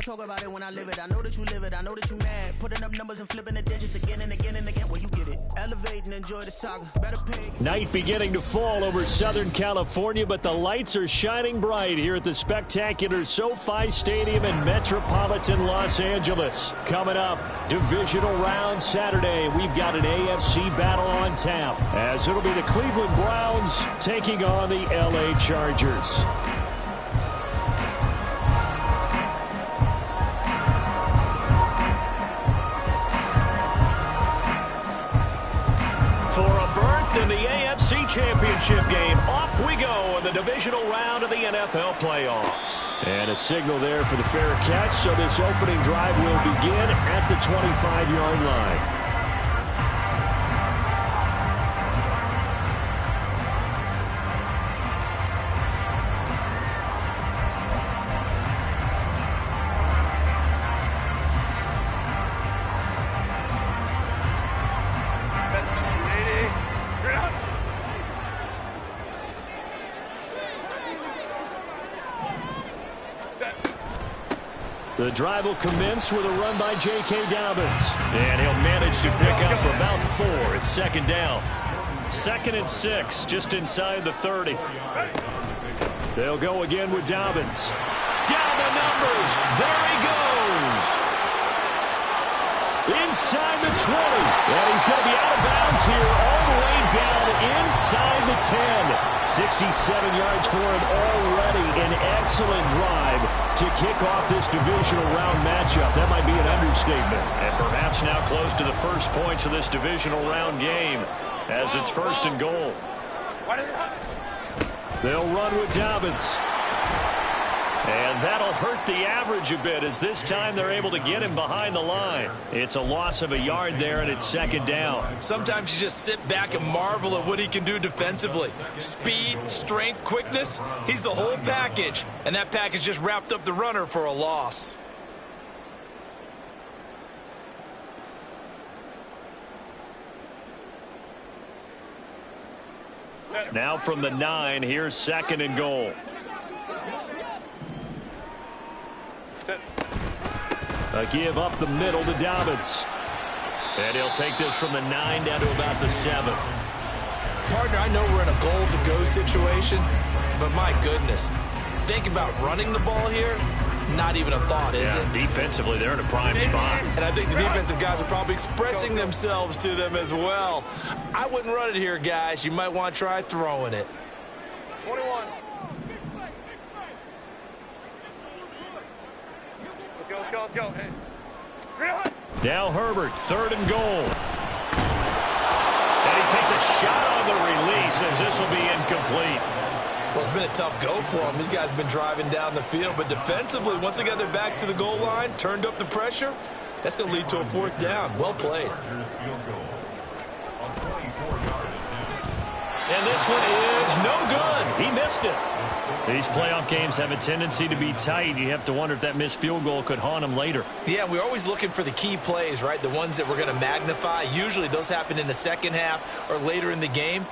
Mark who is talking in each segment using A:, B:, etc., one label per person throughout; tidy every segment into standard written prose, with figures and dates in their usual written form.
A: talk about it when I live it. I know that you live it. I know that you mad. Putting up numbers and flipping the digits again and again and again. Well, you get it. Elevate and enjoy the saga. Better pay.
B: Night beginning to fall over Southern California, but the lights are shining bright here at the spectacular SoFi Stadium in metropolitan Los Angeles. Coming up, divisional round Saturday. We've got an AFC battle on tap, as it'll be the Cleveland Browns taking on the LA Chargers. For a berth in the AFC Championship game, off we go in the divisional round of the NFL playoffs. And a signal there for the fair catch, so this opening drive will begin at the 25-yard line. The drive will commence with a run by J.K. Dobbins. And he'll manage to pick up about 4. It's second down. 2nd and 6, just inside the 30. They'll go again with Dobbins. Down the numbers. There he goes. Inside the 20. And he's going to be out of bounds here all the way down inside the 10. 67 yards for him already. An excellent drive to kick off this divisional round matchup. That might be an understatement. And perhaps now close to the first points of this divisional round game as it's 1st and goal. They'll run with Dobbins. And that'll hurt the average a bit, as this time they're able to get him behind the line. It's a loss of a yard there, and it's second down.
C: Sometimes you just sit back and marvel at what he can do defensively. Speed, strength, quickness, he's the whole package. And that package just wrapped up the runner for a loss.
B: Now from the 9, here's 2nd and goal. A give up the middle to Dobbins. And he'll take this from the 9 down to about the 7.
C: Partner, I know we're in a goal-to-go situation, but my goodness, think about running the ball here. Not even a thought, is it?
B: Defensively, they're in a prime spot.
C: And I think the defensive guys are probably expressing themselves to them as well. I wouldn't run it here, guys. You might want to try throwing it.
D: 21. Let's go. Hey.
B: Now Herbert, 3rd and goal. And he takes a shot on the release, as this will be incomplete.
C: Well, it's been a tough go for them. These guys have been driving down the field, but defensively, once they got their backs to the goal line, turned up the pressure, that's going to lead to a 4th down. Well played.
B: And this one is no good. He missed it. These playoff games have a tendency to be tight. You have to wonder if that missed field goal could haunt him later.
C: Yeah, we're always looking for the key plays, right? The ones that we're going to magnify. Usually those happen in the second half or later in the game.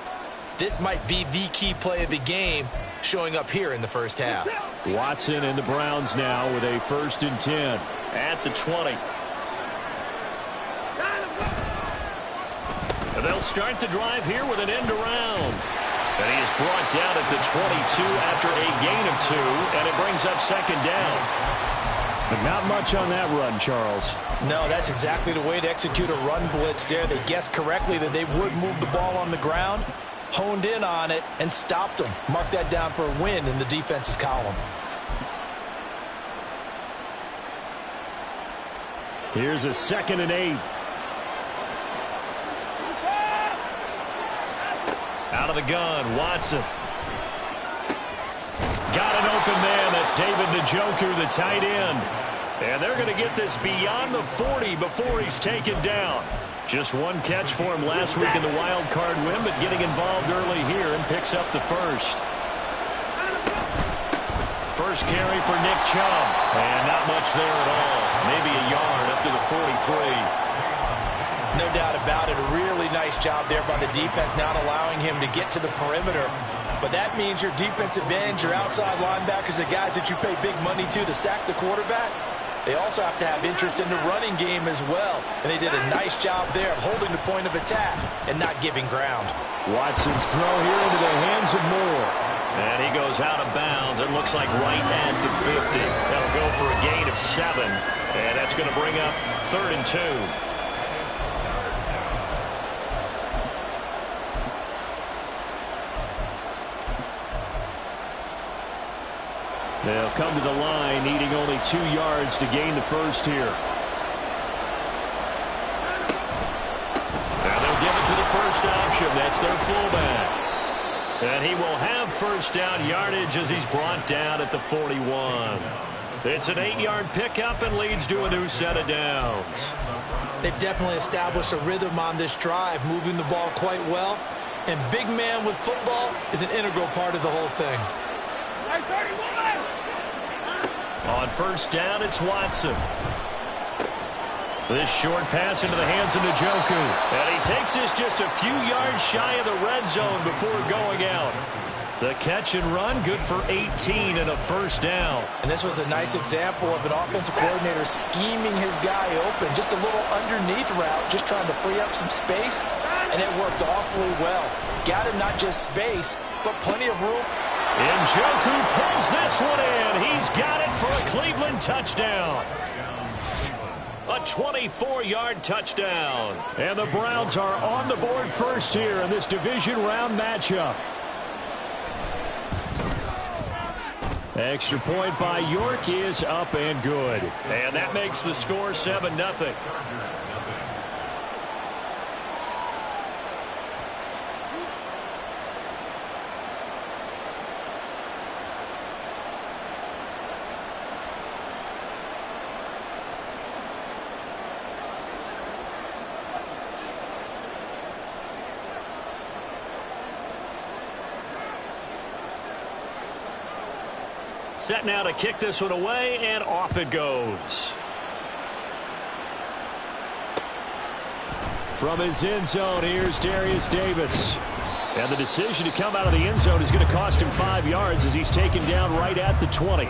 C: This might be the key play of the game showing up here in the first half.
B: Watson and the Browns now with a 1st and 10 at the 20. And they'll start the drive here with an end around. And he is brought down at the 22 after a gain of 2, and it brings up 2nd down. But not much on that run, Charles.
E: No, that's exactly the way to execute a run blitz there. They guessed correctly that they would move the ball on the ground, honed in on it, and stopped them. Mark that down for a win in the defense's column.
B: Here's a 2nd and 8. Out of the gun, Watson. Got an open man. That's David Njoku, the tight end. And they're going to get this beyond the 40 before he's taken down. Just one catch for him last week in the wild card win, but getting involved early here and picks up the 1st. First carry for Nick Chubb. And not much there at all. Maybe a yard up to the 43.
E: No doubt about it. A really nice job there by the defense, not allowing him to get to the perimeter. But that means your defensive ends, your outside linebackers, the guys that you pay big money to sack the quarterback, they also have to have interest in the running game as well. And they did a nice job there of holding the point of attack and not giving ground.
B: Watson's throw here into the hands of Moore. And he goes out of bounds. It looks like right at the 50. That'll go for a gain of 7. And that's going to bring up 3rd and 2. They'll come to the line, needing only 2 yards to gain the first here. And they'll give it to the first option. That's their fullback. And he will have first down yardage as he's brought down at the 41. It's an 8-yard pickup and leads to a new set of downs.
E: They've definitely established a rhythm on this drive, moving the ball quite well. And big man with football is an integral part of the whole thing.
B: On first down, it's Watson. This short pass into the hands of Njoku. And he takes this just a few yards shy of the red zone before going out. The catch and run, good for 18 and a first down.
E: And this was a nice example of an offensive coordinator scheming his guy open. Just a little underneath route, just trying to free up some space. And it worked awfully well. Got him not just space, but plenty of room.
B: Njoku pulls this one in. He's got it for a Cleveland touchdown. A 24-yard touchdown. And the Browns are on the board first here in this division round matchup. Extra point by York is up and good. And that makes the score 7-0. Set now to kick this one away, and off it goes. From his end zone, here's Darius Davis. And the decision to come out of the end zone is going to cost him 5 yards as he's taken down right at the 20.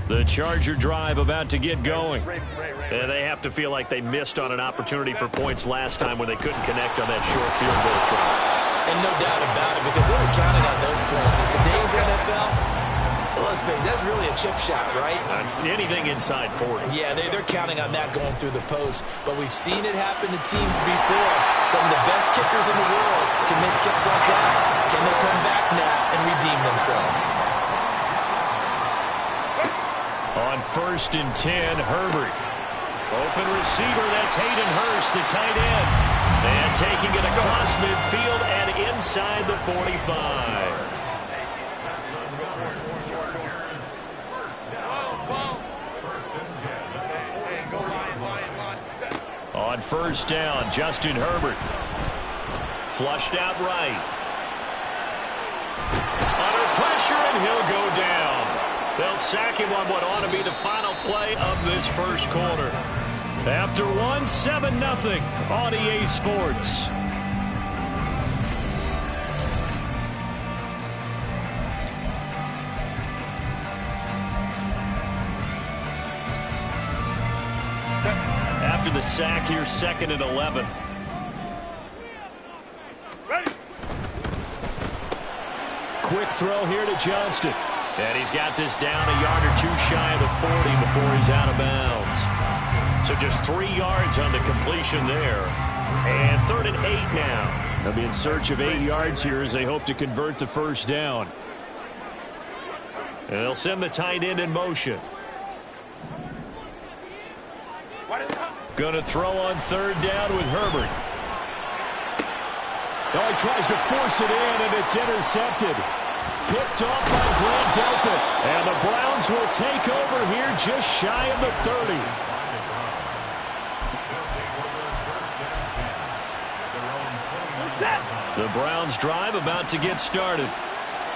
B: The Charger drive about to get going. And they have to feel like they missed on an opportunity for points last time when they couldn't connect on that short field goal try.
E: And no doubt about it, because they were counting on those points. In today's NFL, let's face it, that's really a chip shot, right?
B: That's anything inside 40.
E: Yeah, they're counting on that going through the post. But we've seen it happen to teams before. Some of the best kickers in the world can miss kicks like that. Can they come back now and redeem themselves?
B: On 1st and 10, Herbert. Open receiver, that's Hayden Hurst, the tight end. And taking it across midfield and inside the 45. On 1st down, Justin Herbert. Flushed out right. Under pressure, and he'll go down. They'll sack him on what ought to be the final play of this first quarter. After one, 7-0 on EA Sports. After the sack here, 2nd and 11. Quick throw here to Johnston. And he's got this down a yard or 2 shy of the 40 before he's out of bounds. So just 3 yards on the completion there. And 3rd and 8 now. They'll be in search of 8 yards here as they hope to convert the first down. And they'll send the tight end in motion. Going to throw on 3rd down with Herbert. Oh, he tries to force it in, and it's intercepted. Picked off by Grant Delpit. And the Browns will take over here just shy of the 30. The Browns drive about to get started.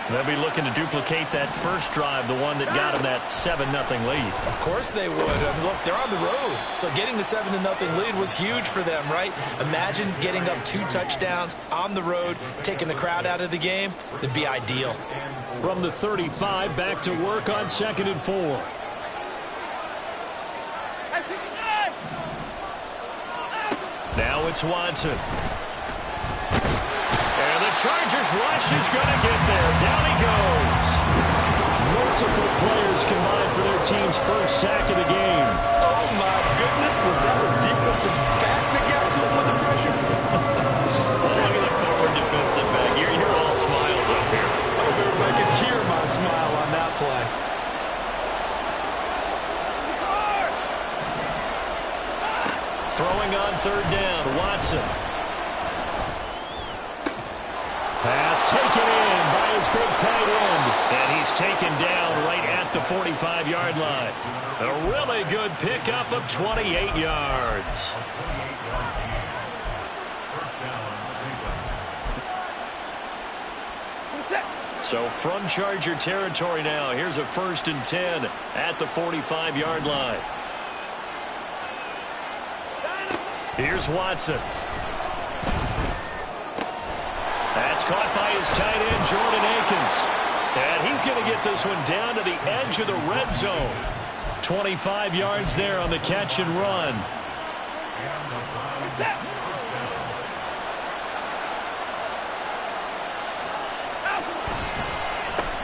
B: They'll be looking to duplicate that first drive, the one that got them that 7-0 lead.
C: Of course they would. Look, they're on the road. So getting the 7-0 lead was huge for them, right? Imagine getting up 2 touchdowns on the road, taking the crowd out of the game. It'd be ideal.
B: From the 35, back to work on 2nd and 4. Now it's Watson. And the Chargers rush is going to get there. Down he goes. Multiple players combined for their team's first sack of the game.
C: Oh, my goodness. Was that a defensive back that got to him with the pressure?
B: Look at the forward defensive back. You're all smiles up here.
C: I hope everybody can hear my smile on that play.
B: Throwing on 3rd down, Watson. Pass taken in by his big tight end. And he's taken down right at the 45-yard line. A really good pickup of 28 yards. So from Charger territory now, here's a 1st and 10 at the 45-yard line. Here's Watson. That's caught by his tight end, Jordan Akins. And he's going to get this one down to the edge of the red zone. 25 yards there on the catch and run.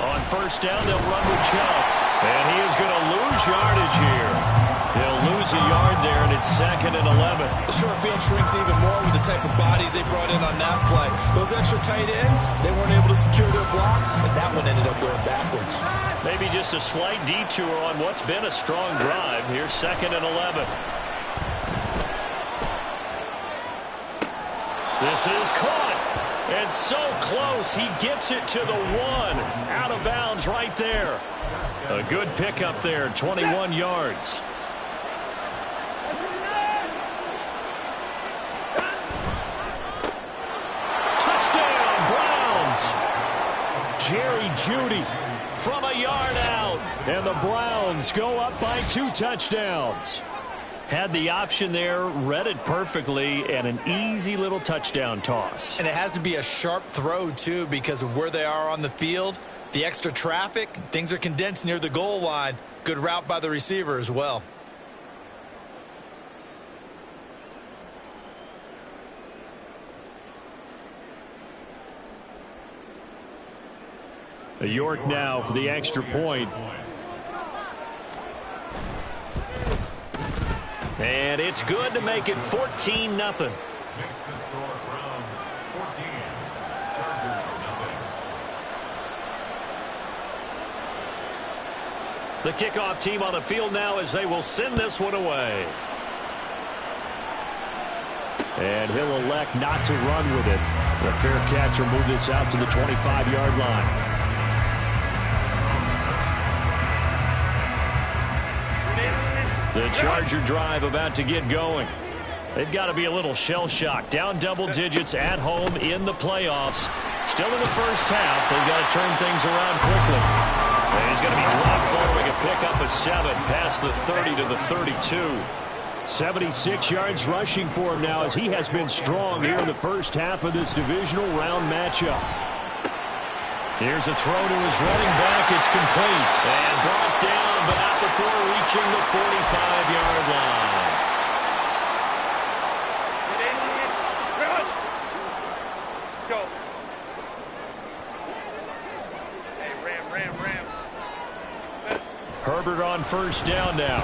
B: On 1st down, they'll run with Chubb. And he is going to lose yardage here. He'll lose a yard there, and it's 2nd and 11.
C: The short field shrinks even more with the type of bodies they brought in on that play. Those extra tight ends, they weren't able to secure their blocks, and that one ended up going backwards.
B: Maybe just a slight detour on what's been a strong drive. Here's 2nd and 11. This is caught. And so close, he gets it to the 1. Out of bounds right there. A good pickup there, 21 yards. Jerry Jeudy from a yard out. And the Browns go up by 2 touchdowns. Had the option there, read it perfectly, and an easy little touchdown toss.
C: And it has to be a sharp throw, too, because of where they are on the field. The extra traffic, things are condensed near the goal line. Good route by the receiver as well.
B: York now for the extra point. And it's good to make it 14-0. The kickoff team on the field now as they will send this one away. And he'll elect not to run with it. The fair catch will move this out to the 25-yard line. The Charger drive about to get going. They've got to be a little shell-shocked. Down double digits at home in the playoffs. Still in the first half. They've got to turn things around quickly. And he's going to be dropped following a pickup of 7 past the 30 to the 32. 76 yards rushing for him now as he has been strong here in the first half of this divisional round matchup. Here's a throw to his running back. It's complete. And brought down, but not before reaching the 45-yard line.
D: Go. Hey, Ram.
B: Herbert on 1st down now.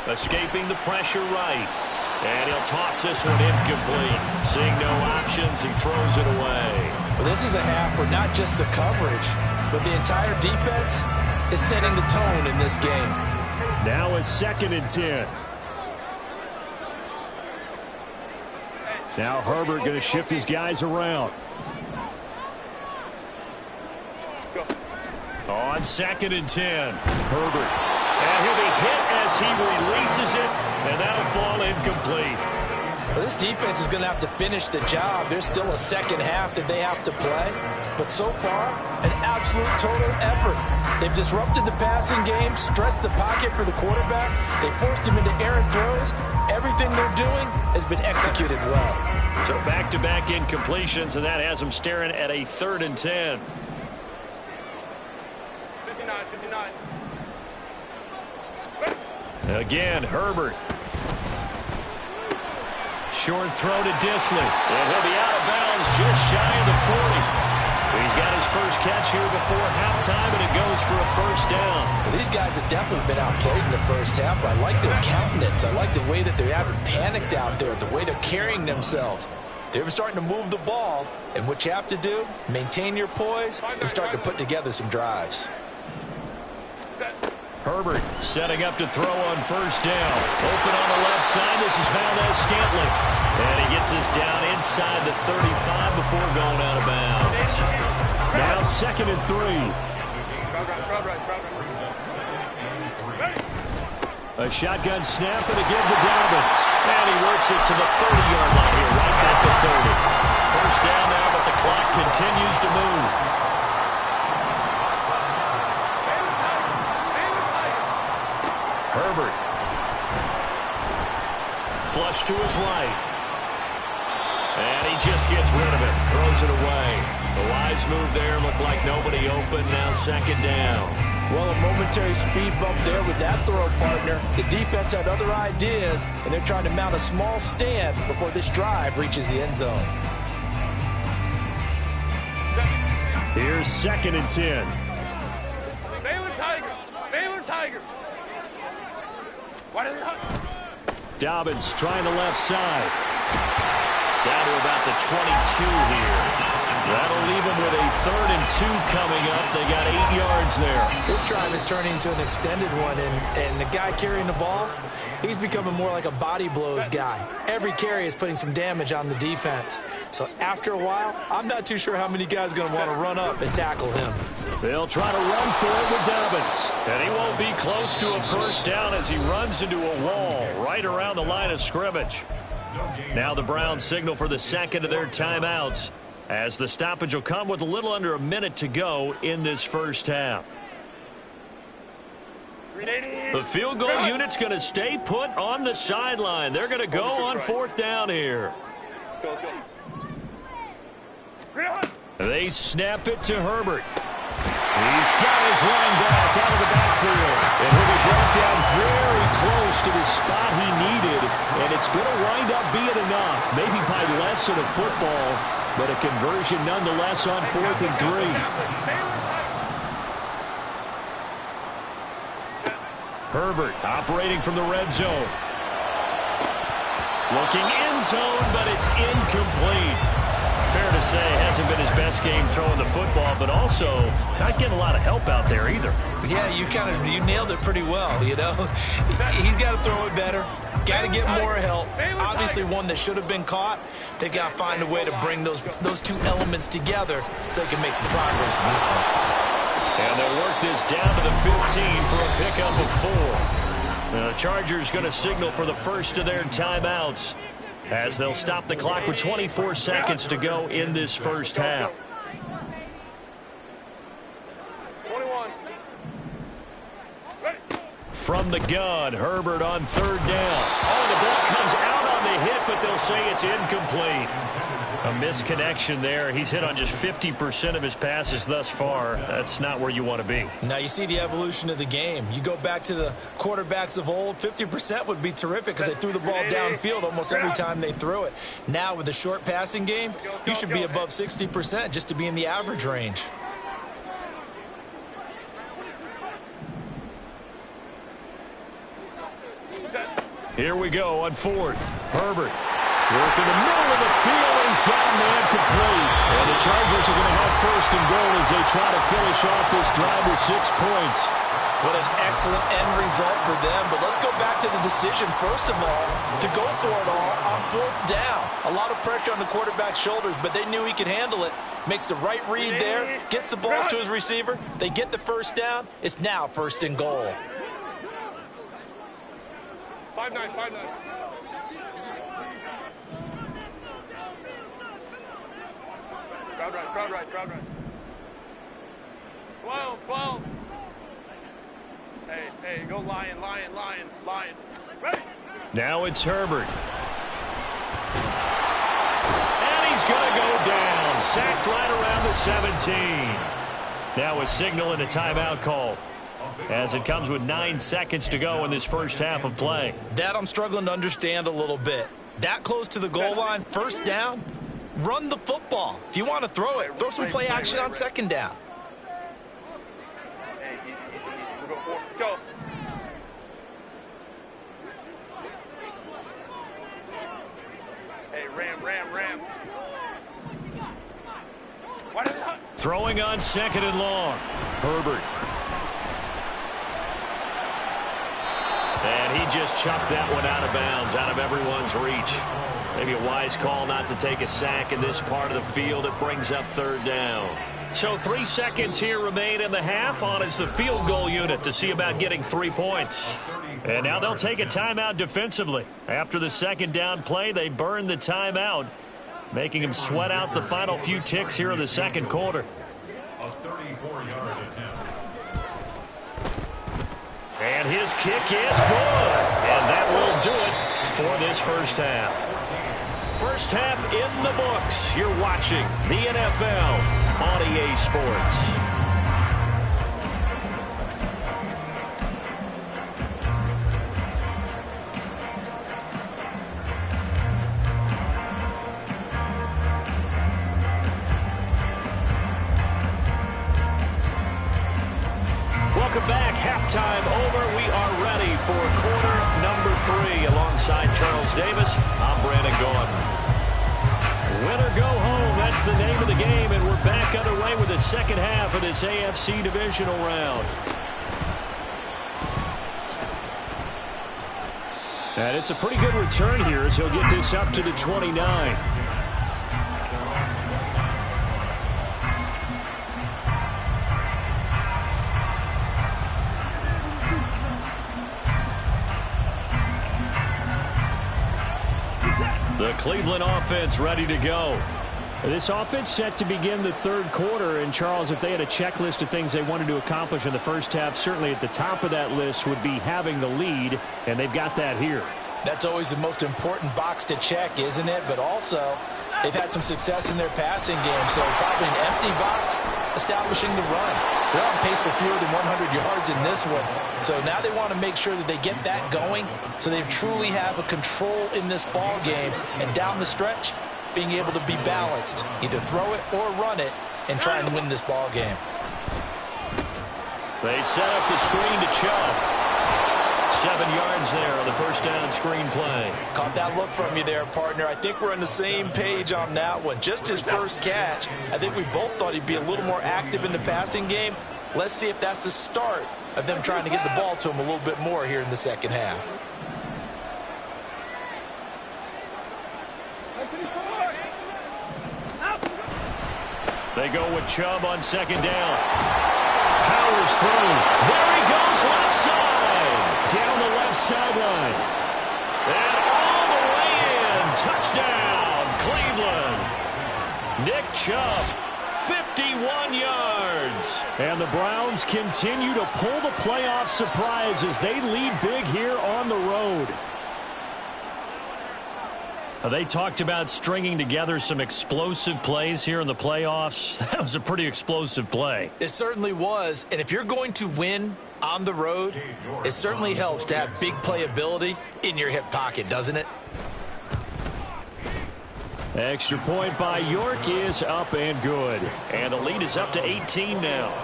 B: Escaping the pressure right. And he'll toss this one incomplete. Seeing no options, he throws it away.
C: Well, this is a half where not just the coverage, but the entire defense is setting the tone in this game.
B: Now a 2nd and 10. Now Herbert going to shift his guys around. On 2nd and 10, Herbert. And he'll be hit as he releases it, and that'll fall incomplete.
E: Well, this defense is going to have to finish the job. There's still a second half that they have to play. But so far, an absolute total effort. They've disrupted the passing game, stressed the pocket for the quarterback. They forced him into errant throws. Everything they're doing has been executed well.
B: So back-to-back incompletions, and that has them staring at a 3rd and 10.
D: 59.
B: Again, Herbert. Short throw to Disley. And he'll be out of bounds just shy of the 40. He's got his first catch here before halftime, and it goes for a first down.
E: Well, these guys have definitely been outplayed in the first half. I like their countenance. I like the way that they haven't panicked out there, the way they're carrying themselves. They're starting to move the ball, and what you have to do, maintain your poise and start to put together some drives.
B: Herbert setting up to throw on first down. Open on the left side. This is Valdez-Scantling. And he gets this down inside the 35 before going out of bounds. Now 2nd and 3. A shotgun snap and again to Dobbins. And he works it to the 30-yard line here, right at the 30. First down now, but the clock continues to move. Herbert. Flush to his right. And he just gets rid of it. Throws it away. The wise move there. Looked like nobody open. Now 2nd down.
E: Well, a momentary speed bump there with that throw, partner. The defense had other ideas, and they're trying to mount a small stand before this drive reaches the end zone.
B: Here's 2nd and 10.
D: Baylor Tiger. Why do they hunt?
B: Dobbins trying the left side. Down to about the 22 here. That'll leave them with a 3rd and 2 coming up. They got 8 yards there.
E: This drive is turning into an extended one, and the guy carrying the ball, he's becoming more like a body blows guy. Every carry is putting some damage on the defense. So after a while, I'm not too sure how many guys are going to want to run up and tackle him.
B: They'll try to run for it with Dobbins. And he won't be close to a first down as he runs into a wall right around the line of scrimmage. Now the Browns signal for the 2nd of their timeouts, as the stoppage will come with a little under a minute to go in this first half. The field goal unit's going to stay put on the sideline. They're going to go on 4th down here. They snap it to Herbert. He's got his line back out of the backfield. And he'll be brought down very close to the spot he needed. And it's going to wind up being enough. Maybe by less than a football, but a conversion nonetheless on 4th and 3. Herbert operating from the red zone. Looking end zone, but it's incomplete. Fair to say, hasn't been his best game throwing the football, but also not getting a lot of help out there either.
E: Yeah, you nailed it pretty well, you know. He's got to throw it better. Got to get more help. Obviously one that should have been caught. They got to find a way to bring those two elements together so they can make some progress in this one.
B: And they'll work this down to the 15 for a pickup of 4. The Chargers going to signal for the first of their timeouts, as they'll stop the clock with 24 seconds to go in this first half.
D: 21.
B: From the gun, Herbert on 3rd down. Oh, the ball comes out on the hit, but they'll say it's incomplete. A misconnection there. He's hit on just 50% of his passes thus far. That's not where you want to be.
E: Now you see the evolution of the game. You go back to the quarterbacks of old, 50% would be terrific because they threw the ball downfield almost every time they threw it. Now with the short passing game, you should be above 60% just to be in the average range.
B: Here we go on 4th. Herbert working the middle of the field, and he's got a man complete. And the Chargers are going to have 1st and goal as they try to finish off this drive with 6 points.
E: What an excellent end result for them. But let's go back to the decision, first of all, to go for it all on 4th down. A lot of pressure on the quarterback's shoulders, but they knew he could handle it. Makes the right read there, gets the ball to his receiver. They get the first down. It's now 1st and goal.
D: 5-9. Crowd right. 12. Hey, go lion. Ready?
B: Now it's Herbert. And he's going to go down. Sacked right around the 17. Now a signal and a timeout call, as it comes with 9 seconds to go in this first half of play.
C: That I'm struggling to understand a little bit. That close to the goal line, first down, run the football. If you want to throw it, throw some play action on second down.
D: Let's go. Hey, ram.
B: Throwing on second and long. Herbert. And he just chucked that one out of bounds, out of everyone's reach. Maybe a wise call not to take a sack in this part of the field. It brings up third down. So 3 seconds here remain in the half. On is the field goal unit to see about getting 3 points. And now they'll take a timeout defensively. After the second down play, they burn the timeout, making him sweat out the final few ticks here in the second quarter.
F: A 34-yard attempt.
B: And his kick is good. And that will do it for this first half. First half in the books. You're watching the NFL on EA Sports. Welcome back. Halftime over. We are ready for quarter number 3. Alongside Charles Davis, I'm Brandon Gordon. Win or go home, that's the name of the game, and we're back underway with the second half of this AFC divisional round. And it's a pretty good return here as he'll get this up to the 29. The Cleveland offense ready to go. This offense set to begin the third quarter. And, Charles, if they had a checklist of things they wanted to accomplish in the first half, certainly at the top of that list would be having the lead, and they've got that here.
E: That's always the most important box to check, isn't it? But also, they've had some success in their passing game, so probably an empty box establishing the run. They're on pace for fewer than 100 yards in this one. So now they want to make sure that they get that going so they truly have a control in this ball game. And down the stretch, being able to be balanced, either throw it or run it, and try and win this ball game.
B: They set up the screen to Chubb. 7 yards there on the first down screen play.
E: Caught that look from you there, partner. I think we're on the same page on that one. Just his first catch. I think we both thought he'd be a little more active in the passing game. Let's see if that's the start of them trying to get the ball to him a little bit more here in the second half.
B: They go with Chubb on second down. Powers through. There he goes, left side. Down the left sideline. And all the way in. Touchdown, Cleveland. Nick Chubb, 51 yards. And the Browns continue to pull the playoff surprise as they lead big here on the road. They talked about stringing together some explosive plays here in the playoffs. That was a pretty explosive play.
C: It certainly was. And if you're going to win on the road, it certainly helps to have big playability in your hip pocket, doesn't it?
B: Extra point by York is up and good. And the lead is up to 18 now.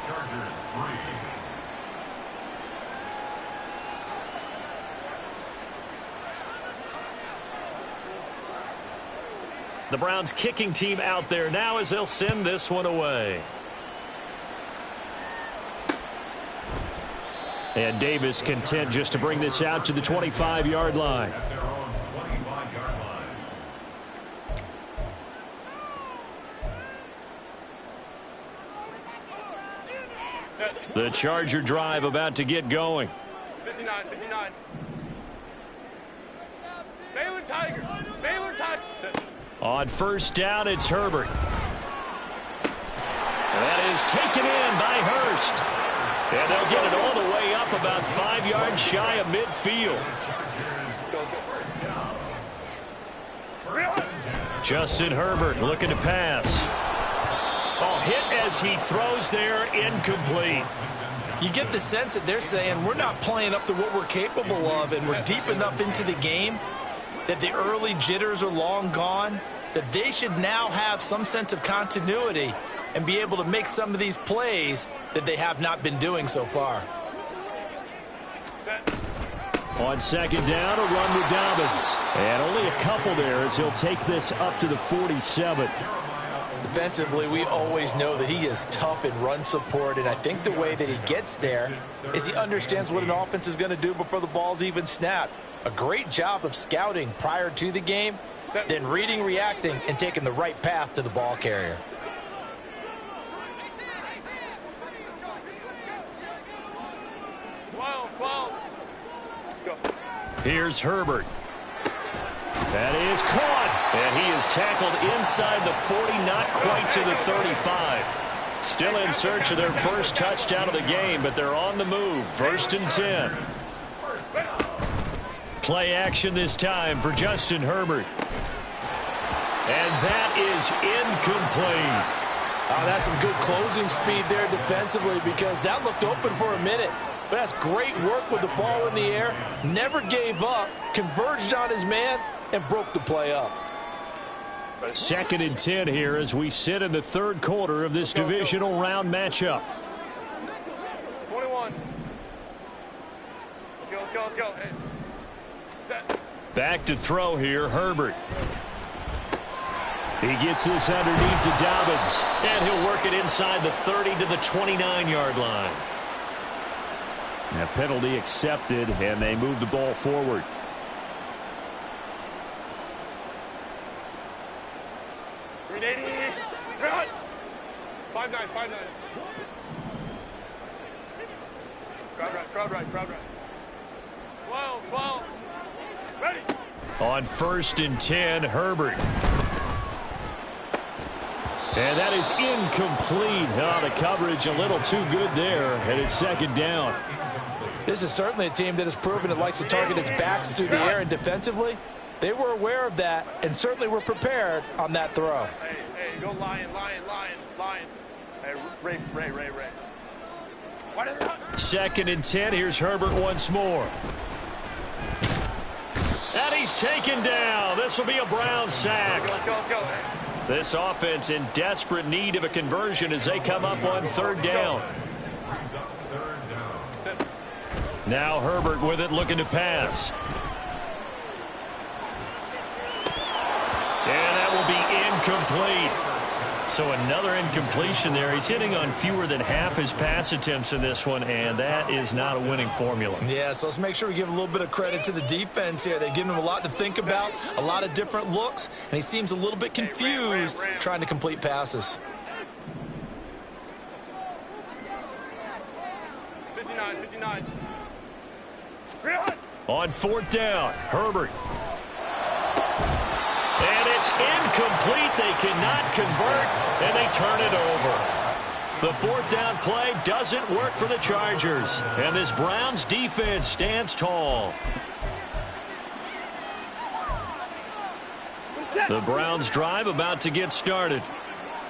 F: Chargers 3.
B: The Browns kicking team out there now as they'll send this one away. And Davis content just to bring this out to the 25-yard line.
F: At their own 25-yard line.
B: The Charger drive about to get going.
D: 59. Baylor Tigers.
B: On first down, it's Herbert. is taken in by Hurst. And they'll get it all the way up about 5 yards shy of midfield. Justin Herbert looking to pass. Oh, hit as he throws there, incomplete.
C: You get the sense that they're saying we're not playing up to what we're capable of, and we're deep enough into the game that the early jitters are long gone, that they should now have some sense of continuity and be able to make some of these plays that they have not been doing so far.
B: On second down, a run with Dobbins. And only a couple there as he'll take this up to the 47.
C: Defensively, we always know that he is tough in run support, and I think the way that he gets there is he understands what an offense is going to do before the ball's even snapped. A great job of scouting prior to the game, then reading, reacting, and taking the right path to the ball carrier.
B: Here's Herbert. That is caught. And he is tackled inside the 40, not quite to the 35. Still in search of their first touchdown of the game, but they're on the move. 1st and 10. Play action this time for Justin Herbert. And that is incomplete.
E: Oh, that's some good closing speed there defensively, because that looked open for a minute. But that's great work with the ball in the air. Never gave up, converged on his man, and broke the play up.
B: 2nd and 10 here as we sit in the 3rd quarter of this divisional round matchup.
D: 21. Let's go. Hey. Set.
B: Back to throw here, Herbert. He gets this underneath to Dobbins, and he'll work it inside the 30 to the 29-yard line. A penalty accepted, and they move the ball forward.
D: Crowd right. 12. Ready.
B: On 1st and 10, Herbert. And that is incomplete. Oh, the coverage a little too good there, and it's 2nd down.
C: This is certainly a team that has proven it likes to target its backs through the air, and defensively, they were aware of that and certainly were prepared on that throw.
D: Hey, go Lion. Hey, Ray. What is it?
B: 2nd and 10. Here's Herbert once more. And he's taken down. This will be a Brown sack.
D: Let's go.
B: This offense in desperate need of a conversion as they come up on 3rd down. Now Herbert with it, looking to pass. And that will be incomplete. So another incompletion there. He's hitting on fewer than half his pass attempts in this one, and that is not a winning formula.
C: Yeah, so let's make sure we give a little bit of credit to the defense here. They've given him a lot to think about, a lot of different looks, and he seems a little bit confused trying to complete passes.
D: 59.
B: On 4th down, Herbert. And it's incomplete. They cannot convert, and they turn it over. The 4th down play doesn't work for the Chargers, and this Browns defense stands tall. The Browns drive about to get started.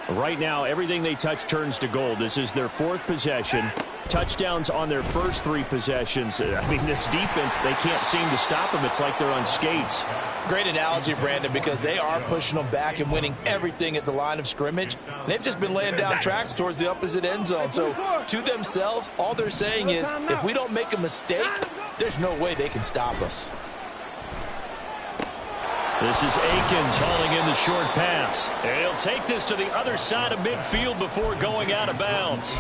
B: Right now, everything they touch turns to gold. This is their 4th possession. Touchdowns on their first 3 possessions. I mean, this defense, they can't seem to stop them. It's like they're on skates.
E: Great analogy, Brandon, because they are pushing them back and winning everything at the line of scrimmage. They've just been laying down tracks towards the opposite end zone. So to themselves, all they're saying is, if we don't make a mistake, there's no way they can stop us.
B: This is Akins hauling in the short pass. And he'll take this to the other side of midfield before going out of bounds.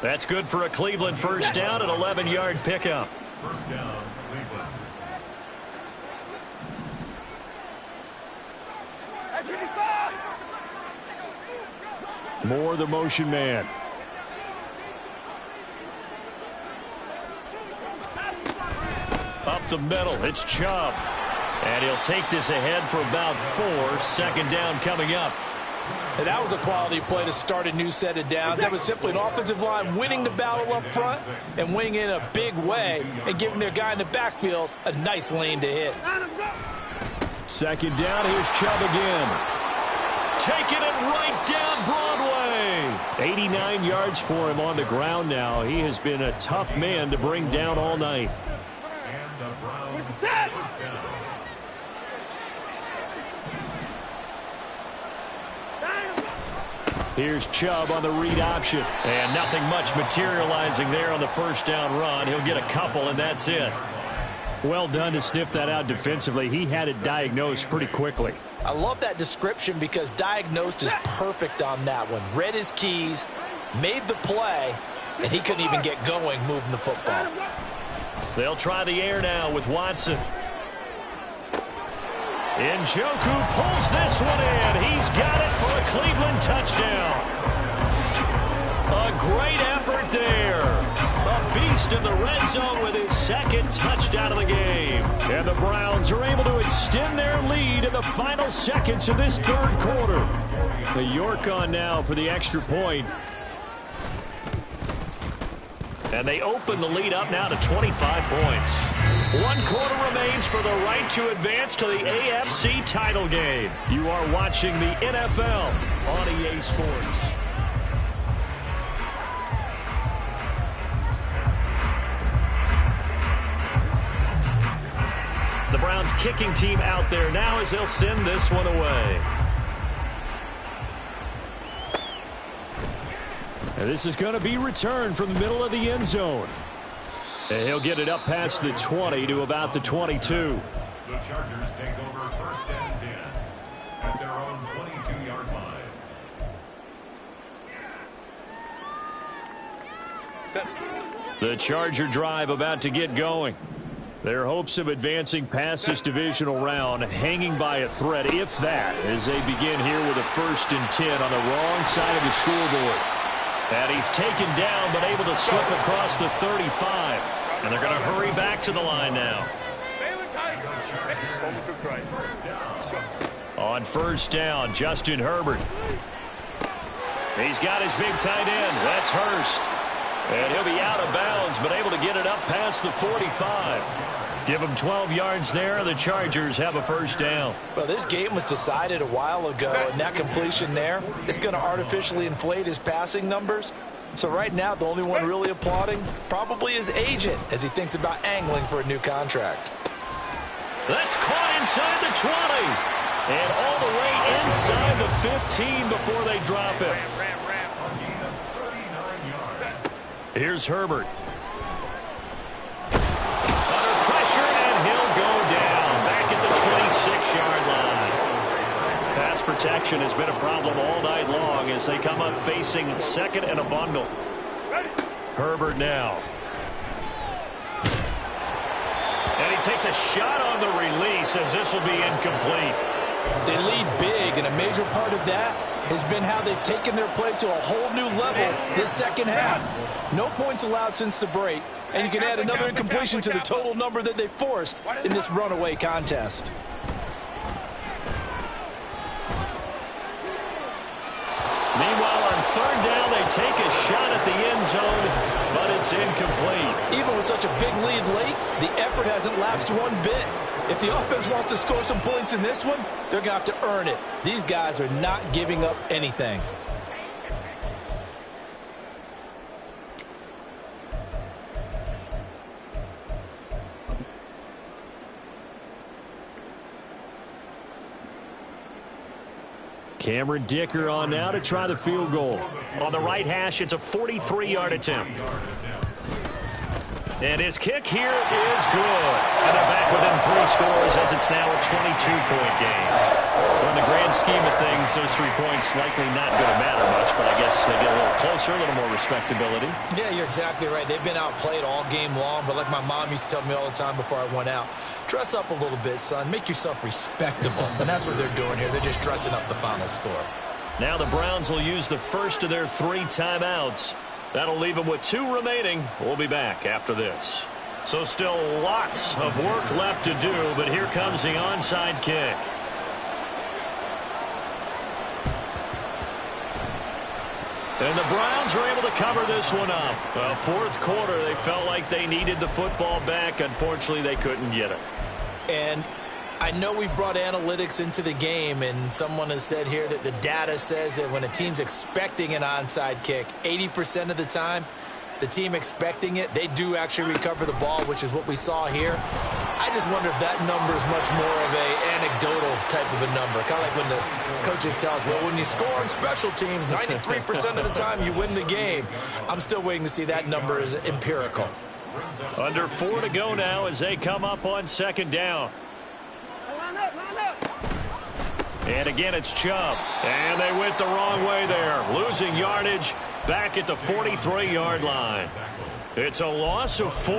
B: That's good for a Cleveland first down, an 11-yard pickup.
F: First down, Cleveland.
B: Moore, the motion man. Up the middle, it's Chubb. And he'll take this ahead for about 4. 2nd down coming up.
E: And that was a quality play to start a new set of downs. That was simply an offensive line winning the battle up front and winning in a big way and giving their guy in the backfield a nice lane to hit.
B: Second down, here's Chubb again. Taking it right down Broadway. 89 yards for him on the ground now. He has been a tough man to bring down all night.
F: And the Browns first down.
B: Here's Chubb on the read option. And nothing much materializing there on the first down run. He'll get a couple, and that's it. Well done to sniff that out defensively. He had it diagnosed pretty quickly.
E: I love that description because diagnosed is perfect on that one. Read his keys, made the play, and he couldn't even get going moving the football.
B: They'll try the air now with Watson. Njoku pulls this one in. He's got it for a Cleveland touchdown. A great effort there. A beast in the red zone with his second touchdown of the game. And the Browns are able to extend their lead in the final seconds of this third quarter. The York on now for the extra point. And they open the lead up now to 25 points. 1 quarter remains for the right to advance to the AFC title game. You are watching the NFL on EA Sports. The Browns kicking team out there now as they'll send this one away. And this is going to be returned from the middle of the end zone. And he'll get it up past the 20 to about the 22.
F: The Chargers take over first and 10 at their own 22-yard line.
B: The Charger drive about to get going. Their hopes of advancing past this divisional round hanging by a thread, if that, as they begin here with a 1st and 10 on the wrong side of the scoreboard. And he's taken down but able to slip across the 35. And they're going to hurry back to the line now. On first down, Justin Herbert. He's got his big tight end. That's Hurst. And he'll be out of bounds, but able to get it up past the 45. Give him 12 yards there. The Chargers have a first down.
E: Well, this game was decided a while ago, and that completion there is going to artificially inflate his passing numbers. So right now, the only one really applauding probably his agent as he thinks about angling for a new contract.
B: That's caught inside the 20. And all the way inside the 15 before they drop it. Here's Herbert. Under pressure, and he'll go down. Back at the 26-yard line. Pass protection has been a problem all night long as they come up facing second and a bundle. Herbert now. And he takes a shot on the release as this will be incomplete.
E: They lead big, and a major part of that has been how they've taken their play to a whole new level this second half. No points allowed since the break, and you can add another incompletion to the total number that they forced in this runaway contest.
B: Meanwhile, on third down, they take a shot at the end zone, but it's incomplete.
E: Even with such a big lead late, the effort hasn't lapsed one bit. If the offense wants to score some points in this one, they're going to have to earn it. These guys are not giving up anything.
B: Cameron Dicker on now to try the field goal. On the right hash, it's a 43-yard attempt. And his kick here is good. And they're back within 3 scores as it's now a 22-point game. Well, in the grand scheme of things, those 3 points likely not going to matter much, but I guess they get a little closer, a little more respectability.
C: Yeah, you're exactly right. They've been outplayed all game long, but like my mom used to tell me all the time before I went out, dress up a little bit, son. Make yourself respectable. And that's what they're doing here. They're just dressing up the final score.
B: Now the Browns will use the first of their 3 timeouts. That'll leave them with 2 remaining. We'll be back after this. So still lots of work left to do, but here comes the onside kick. And the Browns are able to cover this one up. Fourth quarter, they felt like they needed the football back. Unfortunately, they couldn't get it.
C: And I know we've brought analytics into the game, and someone has said here that the data says that when a team's expecting an onside kick, 80% of the time, the team expecting it, they do actually recover the ball, which is what we saw here. I just wonder if that number is much more of a anecdotal type of a number. Kind of like when the coaches tell us, well, when you score on special teams, 93% of the time you win the game. I'm still waiting to see that number is empirical.
B: Under 4 to go now as they come up on second down. And again, it's Chubb. And they went the wrong way there, losing yardage back at the 43-yard line. It's a loss of 4.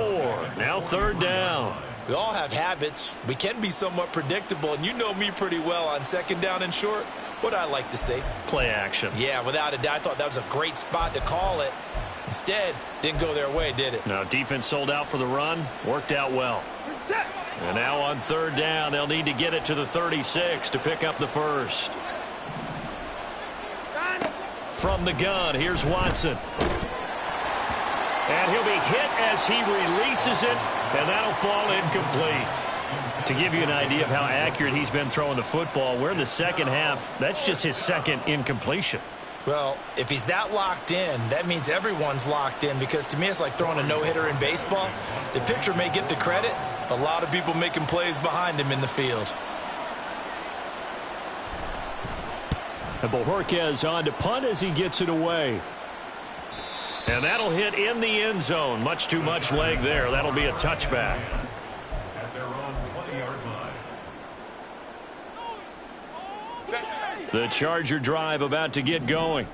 B: Now third down.
C: We all have habits. We can be somewhat predictable, and you know me pretty well on second down and short. What I like to say?
B: Play action.
C: Yeah, without a doubt. I thought that was a great spot to call it. Instead, didn't go their way, did it?
B: Now, defense sold out for the run. Worked out well. And now on third down, they'll need to get it to the 36 to pick up the first. From the gun, here's Watson. And he'll be hit as he releases it, and that'll fall incomplete. To give you an idea of how accurate he's been throwing the football, we're in the second half. That's just his second incompletion.
C: Well, if he's that locked in, that means everyone's locked in, because to me it's like throwing a no-hitter in baseball. The pitcher may get the credit, a lot of people making plays behind him in the field.
B: And Bojorquez on to punt as he gets it away. And that'll hit in the end zone. Much too much leg there. That'll be a touchback.
F: At their own 20-yard line.
B: The Charger drive about to get going.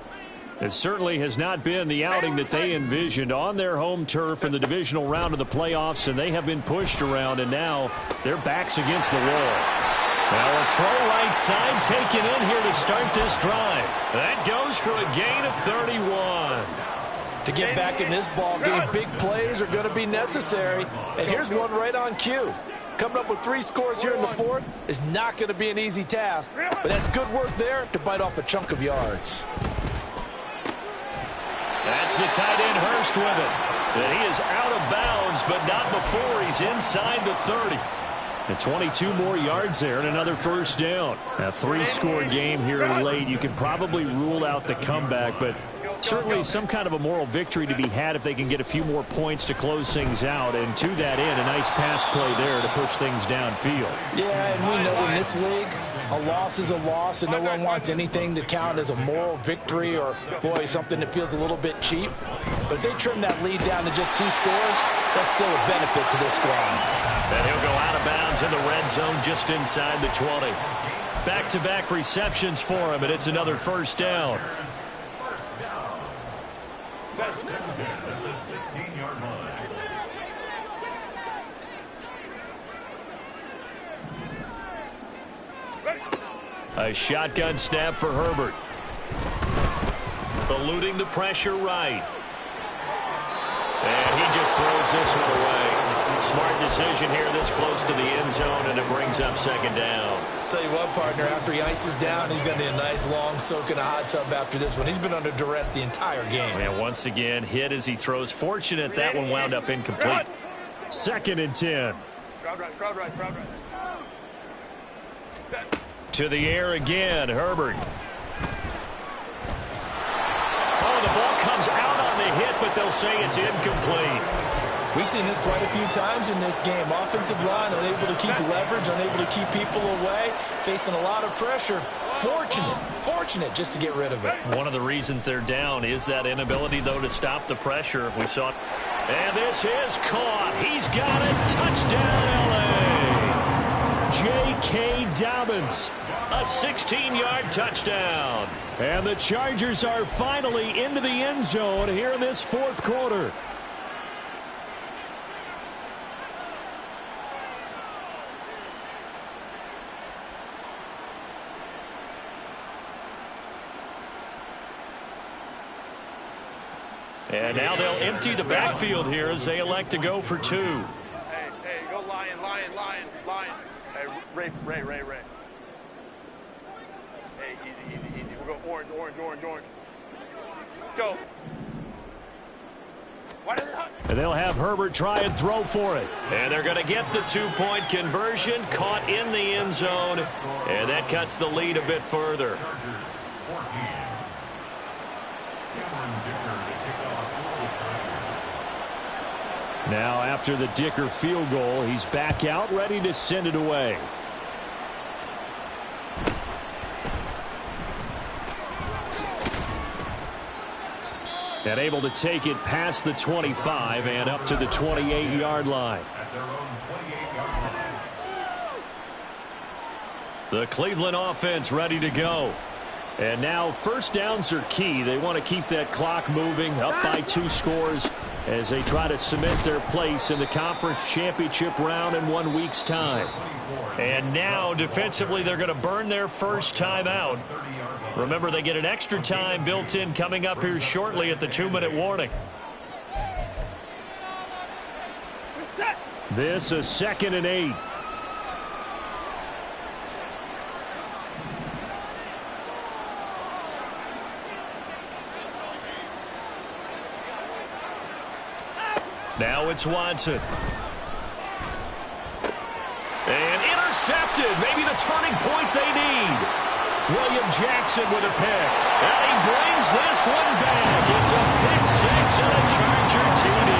B: It certainly has not been the outing that they envisioned on their home turf in the divisional round of the playoffs, and they have been pushed around, and now their backs against the wall. Now a throw right side taken in here to start this drive. That goes for a gain of 31.
E: To get back in this ball game, big plays are going to be necessary. And here's one right on cue. Coming up with 3 scores here in the fourth is not going to be an easy task. But that's good work there to bite off a chunk of yards.
B: That's the tight end Hurst with it. And he is out of bounds, but not before he's inside the 30. And 22 more yards there and another first down. A 3-score game here late. You can probably rule out the comeback, but certainly some kind of a moral victory to be had if they can get a few more points to close things out. And to that end, a nice pass play there to push things downfield.
E: Yeah, and we know in this league, a loss is a loss, and no one wants anything to count as a moral victory or, boy, something that feels a little bit cheap. But if they trim that lead down to just 2 scores, that's still a benefit to this squad.
B: And he'll go out of bounds in the red zone just inside the 20. Back-to-back receptions for him, and it's another first down.
F: First and 10 at the 16-yard line.
B: A shotgun snap for Herbert. Eluding the pressure right. And he just throws this one away. Smart decision here this close to the end zone, and it brings up second down.
C: Tell you what, partner, after he ices down, he's going to need a nice long soak in a hot tub after this one. He's been under duress the entire game.
B: And once again, hit as he throws. Fortunate that one wound up incomplete. Second and 10.
D: Crowd right. Set.
B: To the air again, Herbert. Oh, the ball comes out on the hit, but they'll say it's incomplete.
C: We've seen this quite a few times in this game. Offensive line unable to keep leverage, unable to keep people away, facing a lot of pressure. Fortunate just to get rid of it.
B: One of the reasons they're down is that inability, though, to stop the pressure. We saw it. And this is caught. He's got it. Touchdown, L.A. J.K. Dobbins. A 16-yard touchdown. And the Chargers are finally into the end zone here in this fourth quarter. And now they'll empty the backfield here as they elect to go for 2.
D: Hey, go lion. Hey, Ray. Hey, easy. We'll go orange. Go.
B: And they'll have Herbert try and throw for it. And they're going to get the 2-point conversion, caught in the end zone, and that cuts the lead a bit further. Now, after the Dicker field goal, he's back out, ready to send it away. And able to take it past the 25 and up to the 28-yard line. The Cleveland offense ready to go. And now first downs are key. They want to keep that clock moving, up by 2 scores as they try to cement their place in the conference championship round in 1 week's time. And now defensively they're going to burn their first time out. Remember, they get an extra time built in coming up here shortly at the 2-minute warning. This is 2nd and 8. Now it's Watson. And intercepted. Maybe the turning point they need. William Jackson with a pick. And he brings this one back. It's a pick 6 and a Charger TD.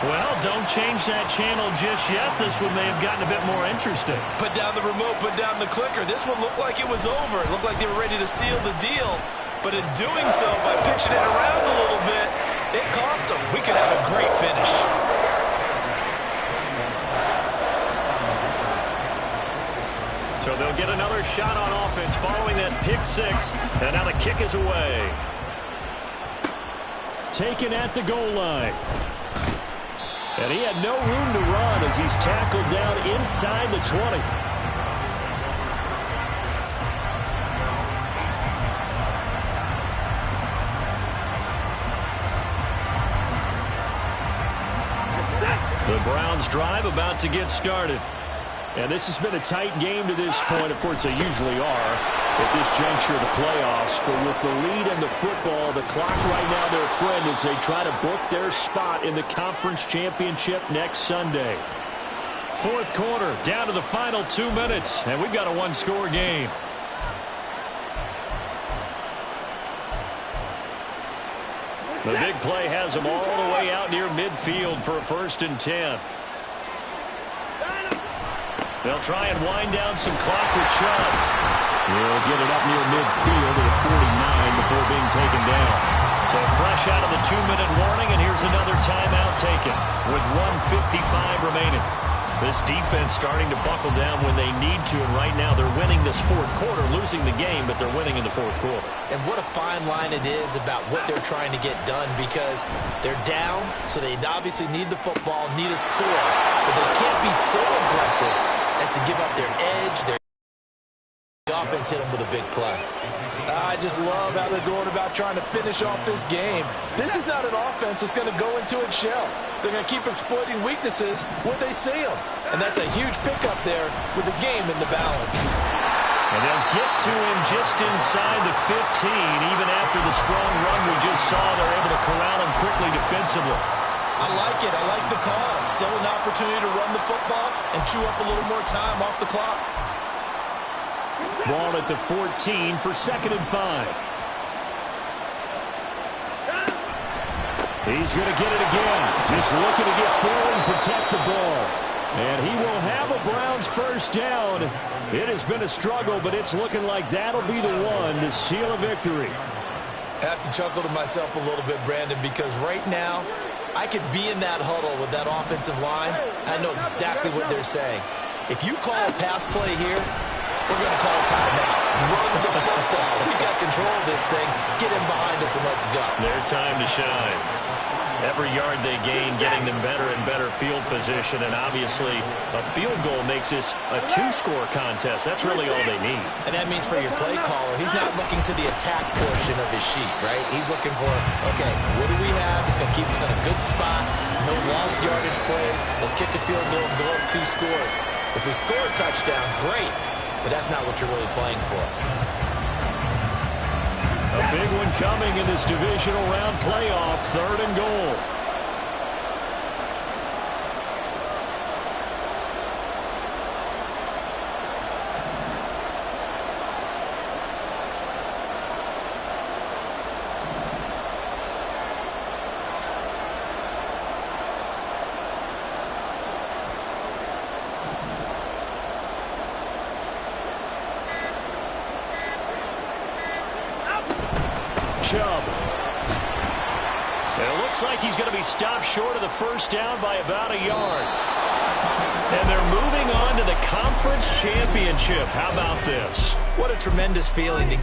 B: Well, don't change that channel just yet. This one may have gotten a bit more interesting.
C: Put down the remote, put down the clicker. This one looked like it was over. It looked like they were ready to seal the deal. But in doing so, by pitching it around a little bit, it cost them. We could have a great finish.
B: So they'll get another shot on offense following that pick 6. And now the kick is away. Taken at the goal line. And he had no room to run as he's tackled down inside the 20. The Browns drive about to get started. And this has been a tight game to this point. Of course, they usually are at this juncture of the playoffs. But with the lead in the football, the clock right now their friend as they try to book their spot in the conference championship next Sunday. 4th quarter, down to the final 2 minutes. And we've got a 1-score game. The big play has them all the way out near midfield for a 1st and 10. They'll try and wind down some clock with Chubb. He'll get it up near midfield at 49 before being taken down. So fresh out of the 2-minute warning, and here's another timeout taken with 1:55 remaining. This defense starting to buckle down when they need to, and right now they're winning this 4th quarter, losing the game, but they're winning in the 4th quarter.
C: And what a fine line it is about what they're trying to get done, because they're down, so they obviously need the football, need a score, but they can't be so aggressive as to give up their edge. Their offense hit them with a big play.
E: I just love how they're going about trying to finish off this game. This is not an offense that's going to go into its shell. They're going to keep exploiting weaknesses where they see them. And that's a huge pickup there with the game in the balance.
B: And they'll get to him just inside the 15. Even after the strong run we just saw, they're able to corral him quickly defensively.
C: I like it. I like the call. Still an opportunity to run the football and chew up a little more time off the clock.
B: Ball at the 14 for 2nd and 5. He's going to get it again. Just looking to get forward and protect the ball. And he will have a Browns first down. It has been a struggle, but it's looking like that'll be the one to seal a victory.
C: I have to chuckle to myself a little bit, Brandon, because right now I could be in that huddle with that offensive line. I know exactly what they're saying. If you call a pass play here, we're going to call a timeout. Run the football. We got control of this thing. Get him behind us and let's go.
B: Their time to shine. Every yard they gain, getting them better and better field position. And obviously, a field goal makes this a 2-score contest. That's really all they need.
C: And that means for your play caller, he's not looking to the attack portion of his sheet, right? He's looking for, okay, what do we have? It's going to keep us in a good spot. No lost yardage plays. Let's kick a field goal and go up 2 scores. If we score a touchdown, great. But that's not what you're really playing for.
B: Big one coming in this divisional round playoff, 3rd and goal. Chubb. And it looks like he's going to be stopped short of the first down by about a yard. And they're moving on to the conference championship. How about this?
C: What a tremendous feeling to